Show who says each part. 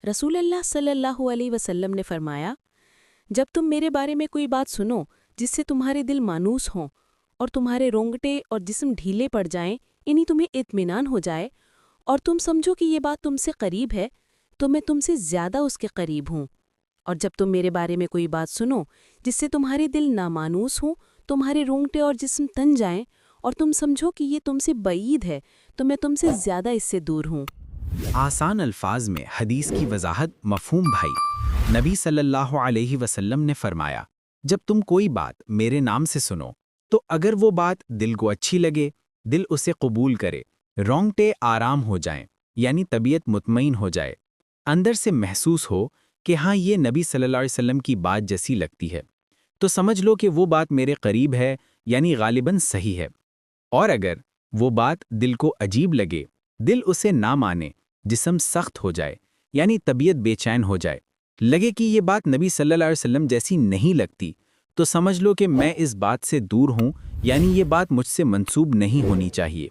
Speaker 1: رسول اللہ صلی اللہ علیہ وسلم نے فرمایا، جب تم میرے بارے میں کوئی بات سنو جس سے تمہارے دل مانوس ہوں اور تمہارے رونگٹے اور جسم ڈھیلے پڑ جائیں، یعنی تمہیں اطمینان ہو جائے، اور تم سمجھو کہ یہ بات تم سے قریب ہے، تو میں تم سے زیادہ اس کے قریب ہوں۔ اور جب تم میرے بارے میں کوئی بات سنو جس سے تمہارے دل نامانوس ہوں، تمہارے رونگٹے اور جسم تن جائیں، اور تم سمجھو کہ یہ تم سے بعید ہے، تو میں تم سے زیادہ اس سے دور ہوں۔
Speaker 2: آسان الفاظ میں حدیث کی وضاحت مفہوم بھائی نبی صلی اللہ علیہ وسلم نے فرمایا، جب تم کوئی بات میرے نام سے سنو تو اگر وہ بات دل کو اچھی لگے، دل اسے قبول کرے، رونگٹے آرام ہو جائیں، یعنی طبیعت مطمئن ہو جائے، اندر سے محسوس ہو کہ ہاں یہ نبی صلی اللہ علیہ وسلم کی بات جیسی لگتی ہے، تو سمجھ لو کہ وہ بات میرے قریب ہے، یعنی غالباً صحیح ہے۔ اور اگر وہ بات دل کو عجیب لگے، دل اسے نہ مانے، جسم سخت ہو جائے، یعنی طبیعت بے چین ہو جائے، لگے کہ یہ بات نبی صلی اللہ علیہ وسلم جیسی نہیں لگتی، تو سمجھ لو کہ میں اس بات سے دور ہوں، یعنی یہ بات مجھ سے منسوب نہیں ہونی چاہیے۔